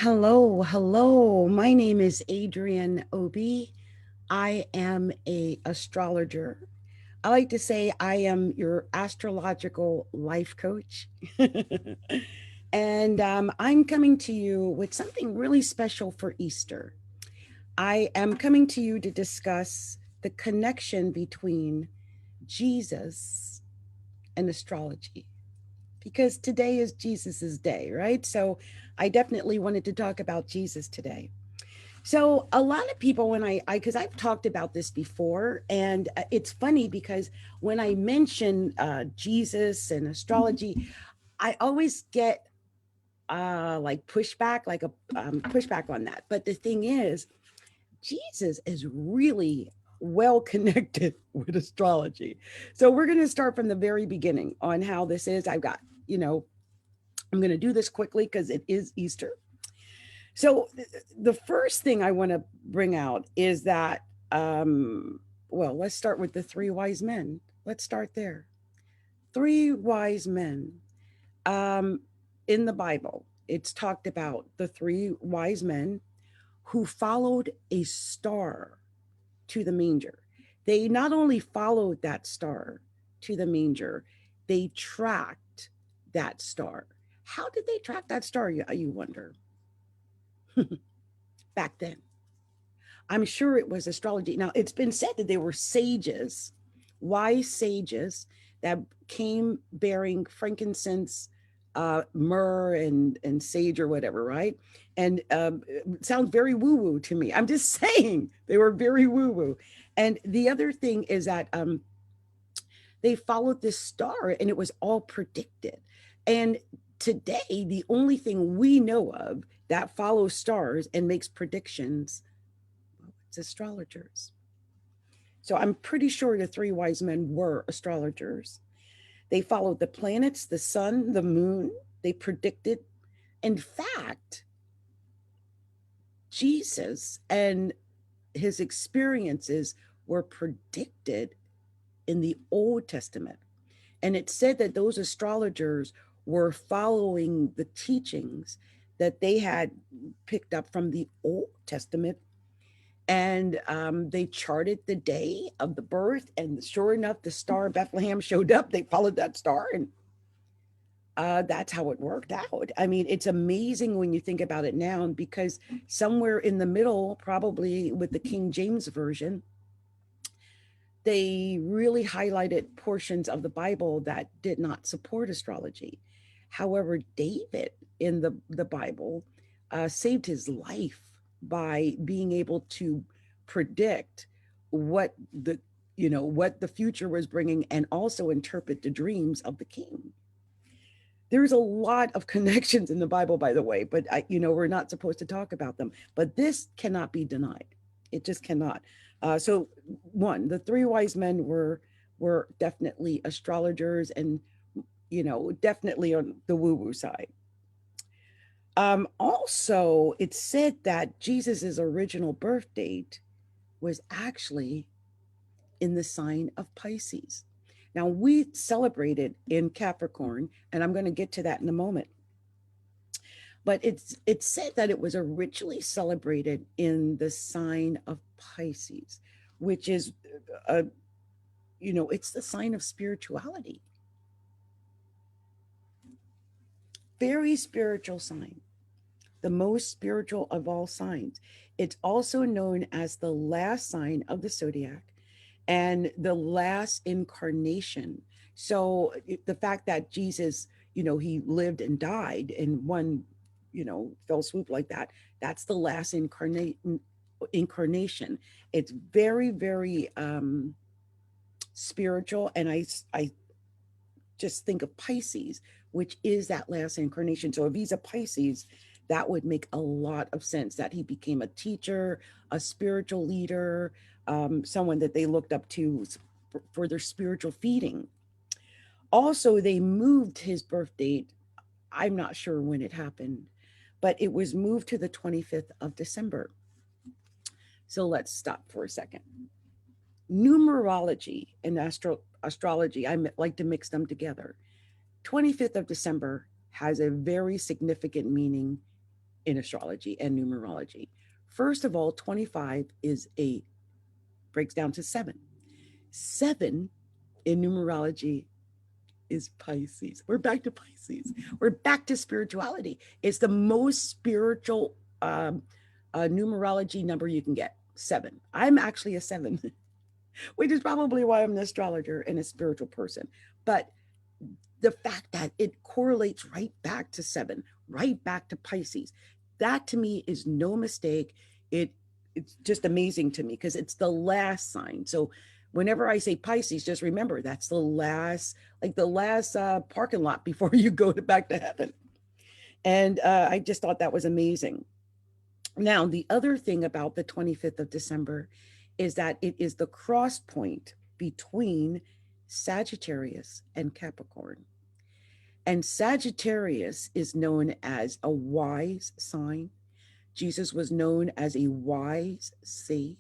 Hello, hello. My name is Adrienne Obi. I am a astrologer. I like to say I am your astrological life coach. And I'm coming to you with something really special for Easter. I am coming to you to discuss the connection between Jesus and astrology because today is Jesus's day, right? So I definitely wanted to talk about Jesus today. So a lot of people, when because I've talked about this before, and it's funny because when I mention Jesus and astrology, I always get like pushback, like a pushback on that. But the thing is, Jesus is really well connected with astrology. So we're going to start from the very beginning on how this is. I've got, I'm going to do this quickly because it is Easter. So the first thing I want to bring out is that, well, let's start with the three wise men. Let's start there. Three wise men. Um, in the Bible, it's talked about the three wise men who followed a star to the manger. They not only followed that star to the manger, they tracked that star. How did they track that star, you wonder, back then? I'm sure it was astrology. Now, it's been said that they were sages, wise sages that came bearing frankincense, myrrh, and sage or whatever, right? And it sounds very woo woo to me. I'm just saying they were very woo woo. And the other thing is that they followed this star and it was all predicted. And today, the only thing we know of that follows stars and makes predictions, it's astrologers. So I'm pretty sure the three wise men were astrologers. They followed the planets, the sun, the moon. They predicted. In fact, Jesus and his experiences were predicted in the Old Testament. And it said that those astrologers were following the teachings that they had picked up from the Old Testament, and they charted the day of the birth, and sure enough the star of Bethlehem showed up. They followed that star, and that's how it worked out. I mean, it's amazing when you think about it now, because somewhere in the middle, probably with the King James version, they really highlighted portions of the Bible that did not support astrology. However, David in the Bible saved his life by being able to predict what the what the future was bringing, and also interpret the dreams of the king. There's a lot of connections in the Bible, by the way, but we're not supposed to talk about them. But this cannot be denied. It just cannot. So, one, the three wise men were definitely astrologers, and definitely on the woo woo side. Also, it's said that Jesus's original birth date was actually in the sign of Pisces. Now, we celebrated in Capricorn, and I'm going to get to that in a moment. But it's said that it was originally celebrated in the sign of Pisces, which is, a it's the sign of spirituality, very spiritual sign, the most spiritual of all signs. It's also known as the last sign of the zodiac and the last incarnation. So the fact that Jesus, he lived and died in one, fell swoop like that, that's the last incarnation. It's very, very spiritual. And I just think of Pisces, which is that last incarnation. So if he's a Pisces, that would make a lot of sense that he became a teacher, a spiritual leader, someone that they looked up to for their spiritual feeding. Also, they moved his birth date. I'm not sure when it happened, but it was moved to the 25th of December. So let's stop for a second. Numerology and astrology, like to mix them together. 25th of December has a very significant meaning in astrology and numerology. First of all, 25 breaks down to seven. Seven in numerology is Pisces. We're back to Pisces. We're back to spirituality. It's the most spiritual numerology number you can get. Seven. I'm actually a seven, which is probably why I'm an astrologer and a spiritual person. But the fact that it correlates right back to seven, right back to Pisces, that to me is no mistake. It's just amazing to me because it's the last sign. So whenever I say Pisces, just remember that's the last, like the last parking lot before you go back to heaven. And I just thought that was amazing. Now, the other thing about the 25th of December is that it is the cross point between Sagittarius and Capricorn. And Sagittarius is known as a wise sign. Jesus was known as a wise sage.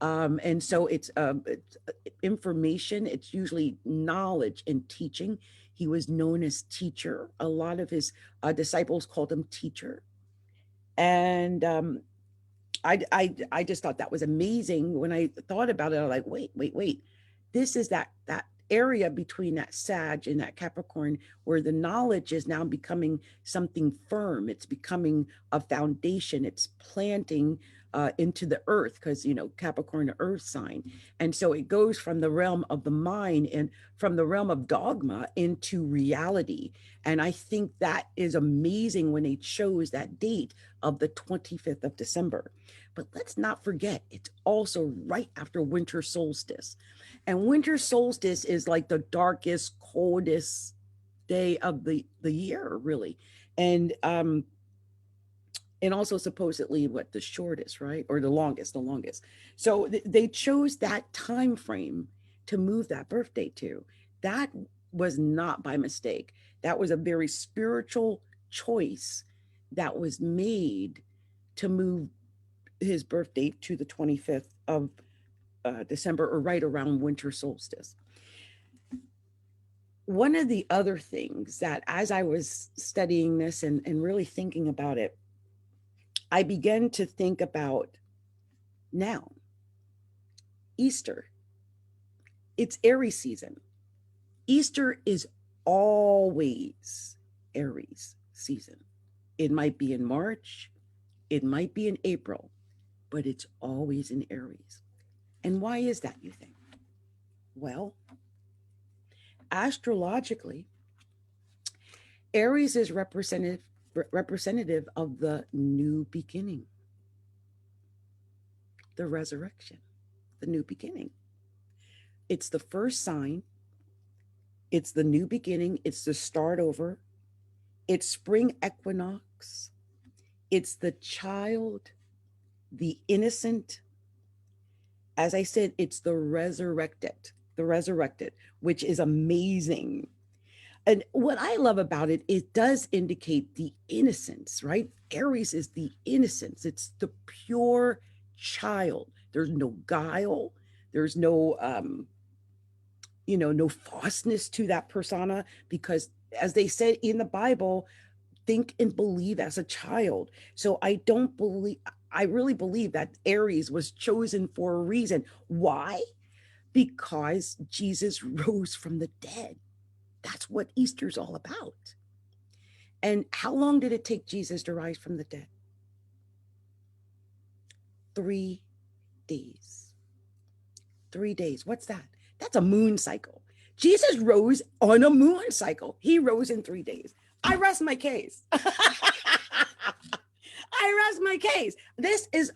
And so it's information, it's usually knowledge and teaching. He was known as teacher. A lot of his disciples called him teacher. And I just thought that was amazing. When I thought about it, I was like, wait. This is that area between that Sag and that Capricorn where the knowledge is now becoming something firm. It's becoming a foundation. It's planting into the earth because, Capricorn, earth sign. And so it goes from the realm of the mind and from the realm of dogma into reality. And I think that is amazing when they chose that date of the 25th of December. But let's not forget, it's also right after winter solstice. And winter solstice is like the darkest, coldest day of the year, really. And also supposedly the shortest, right? Or the longest. So they chose that time frame to move that birthday to. That was not by mistake. That was a very spiritual choice that was made to move his birthday to the 25th of December, or right around winter solstice. One of the other things that, as I was studying this and really thinking about it, I began to think about now, Easter. It's Aries season. Easter is always Aries season. It might be in March, it might be in April, but it's always in Aries. And why is that, you think? Well, astrologically, Aries is representative of the new beginning, the resurrection, the new beginning. It's the first sign. It's the new beginning. It's the start over. It's spring equinox. It's the child, the innocent. As I said, it's the resurrected, which is amazing. And what I love about it, it does indicate the innocence, right? Aries is the innocence. It's the pure child. There's no guile. There's no, no falseness to that persona, because as they said in the Bible, think and believe as a child. So I really believe that Aries was chosen for a reason. Why? Because Jesus rose from the dead. That's what Easter's all about. And how long did it take Jesus to rise from the dead? 3 days. 3 days. What's that? That's a moon cycle. Jesus rose on a moon cycle. He rose in 3 days. I rest my case. This is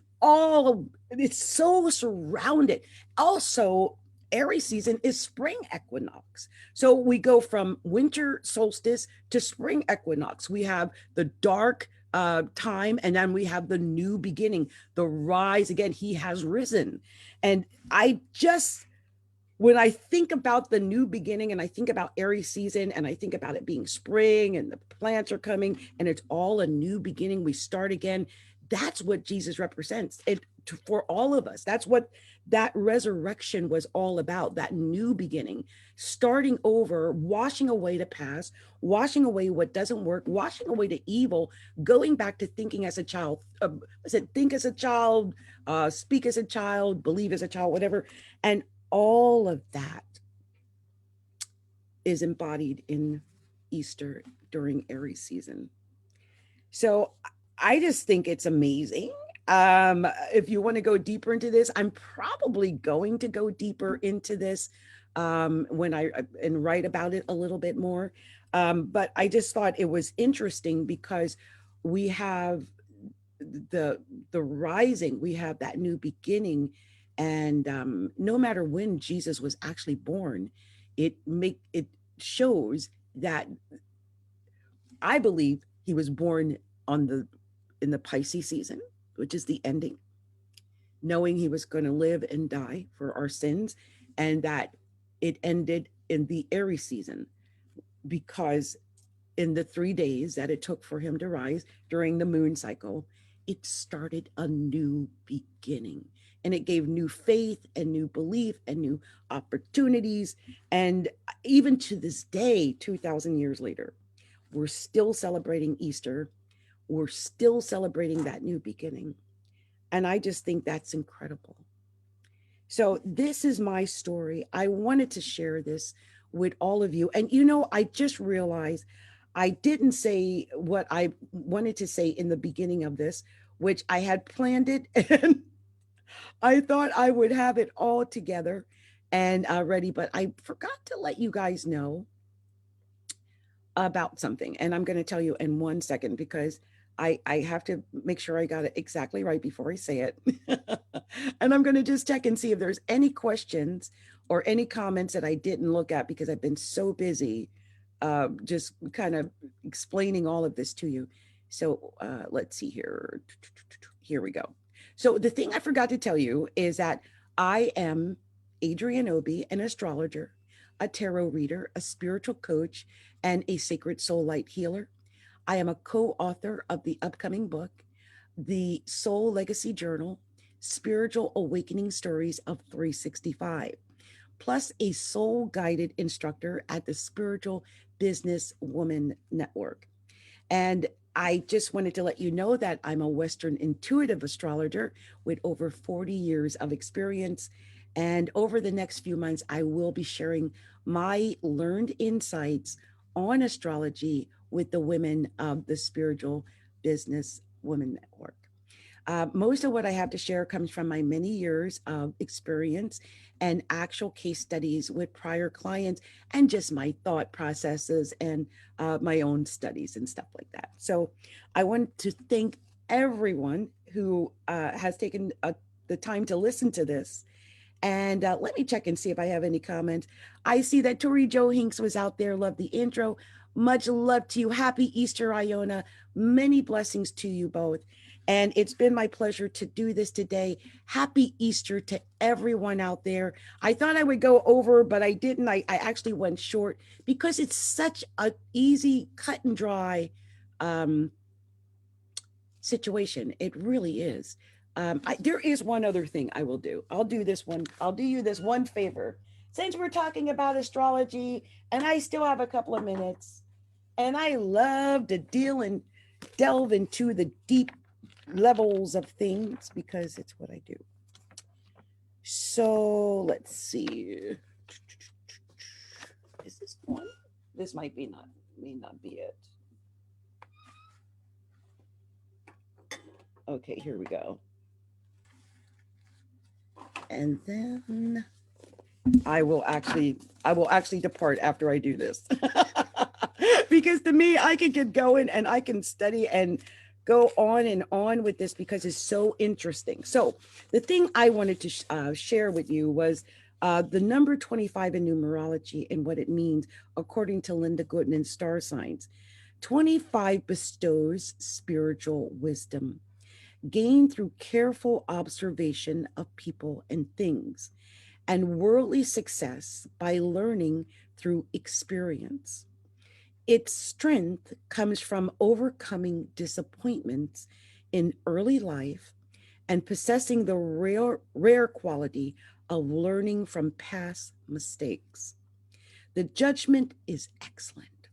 it's so surrounded. Also, Aries season is spring equinox. So we go from winter solstice to spring equinox. We have the dark time, and then we have the new beginning, the rise again. He has risen. And when I think about the new beginning and I think about Aries season and I think about it being spring and the plants are coming and it's all a new beginning, we start again. That's what Jesus represents. for all of us. That's what that resurrection was all about, that new beginning, starting over, washing away the past, washing away what doesn't work, washing away the evil, going back to thinking as a child. I said, think as a child, speak as a child, believe as a child, whatever. And all of that is embodied in Easter during Aries season. So I just think it's amazing. If you want to go deeper into this, I'm probably going to go deeper into this when I and write about it a little bit more. But I just thought it was interesting because we have the rising, we have that new beginning, and no matter when Jesus was actually born, it shows that I believe he was born on the in the Pisces season, which is the ending, knowing he was going to live and die for our sins, and that it ended in the Aries season because in the 3 days that it took for him to rise during the moon cycle, it started a new beginning. And it gave new faith and new belief and new opportunities. And even to this day, 2,000 years later, we're still celebrating Easter. We're still celebrating that new beginning. And I just think that's incredible. So, this is my story. I wanted to share this with all of you. And, I just realized I didn't say what I wanted to say in the beginning of this, which I had planned it and I thought I would have it all together and ready, but I forgot to let you guys know about something. And I'm going to tell you in 1 second because I have to make sure I got it exactly right before I say it. And I'm going to just check and see if there's any questions or any comments that I didn't look at because I've been so busy just kind of explaining all of this to you. So let's see here. Here we go. So the thing I forgot to tell you is that I am Adrienne Obi, an astrologer, a tarot reader, a spiritual coach, and a sacred soul light healer. I am a co-author of the upcoming book, The Soul Legacy Journal, Spiritual Awakening Stories of 365, plus a soul-guided instructor at the Spiritual Business Woman Network. And I just wanted to let you know that I'm a Western intuitive astrologer with over 40 years of experience. And over the next few months, I will be sharing my learned insights on astrology with the women of the Spiritual Business Women Network. Most of what I have to share comes from my many years of experience and actual case studies with prior clients and just my thought processes and my own studies and stuff like that. So I want to thank everyone who has taken the time to listen to this. And let me check and see if I have any comments. I see that Tori Joe Hinks was out there. Love the intro. Much love to you. Happy Easter, Iona. Many blessings to you both. And it's been my pleasure to do this today. Happy Easter to everyone out there. I thought I would go over, but I didn't. I actually went short because it's such an easy, cut and dry situation. It really is. There is one other thing I will do. I'll do this one. I'll do you this one favor. Since we're talking about astrology, and I still have a couple of minutes, and I love to deal and delve into the deep levels of things because it's what I do. So let's see. Is this one? This may not be it. Okay, here we go. And then I will actually depart after I do this. Because to me, I can get going and I can study and go on and on with this because it's so interesting. So the thing I wanted to share with you was the number 25 in numerology and what it means according to Linda Goodman's star signs. 25 bestows spiritual wisdom gained through careful observation of people and things, and worldly success by learning through experience. Its strength comes from overcoming disappointments in early life and possessing the rare quality of learning from past mistakes. The judgment is excellent,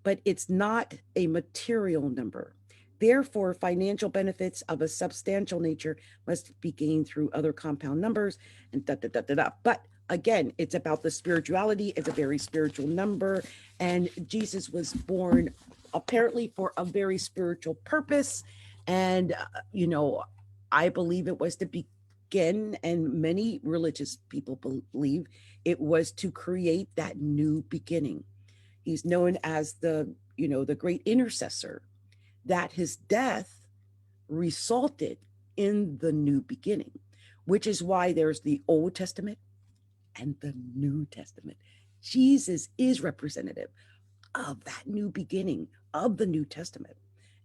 but it's not a material number. Therefore, financial benefits of a substantial nature must be gained through other compound numbers and da da da da da. But again, it's about the spirituality. It's a very spiritual number. And Jesus was born apparently for a very spiritual purpose. And, I believe it was to begin, and many religious people believe it was to create that new beginning. He's known as the great intercessor, that his death resulted in the new beginning, which is why there's the Old Testament and the New Testament. Jesus is representative of that new beginning of the New Testament.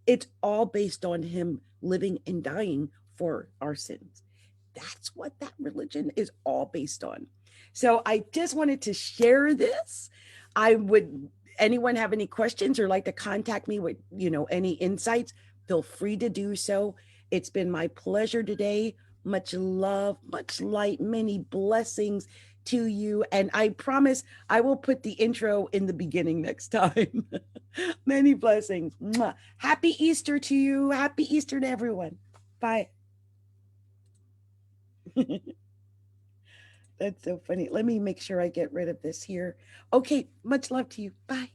It's all based on him living and dying for our sins. That's what that religion is all based on. So I just wanted to share this. I would, anyone have any questions or like to contact me with, any insights, feel free to do so. It's been my pleasure today. Much love, much light, many blessings to you. And I promise I will put the intro in the beginning next time. Many blessings. Mwah. Happy Easter to you. Happy Easter to everyone. Bye. That's so funny. Let me make sure I get rid of this here. Okay, much love to you. Bye.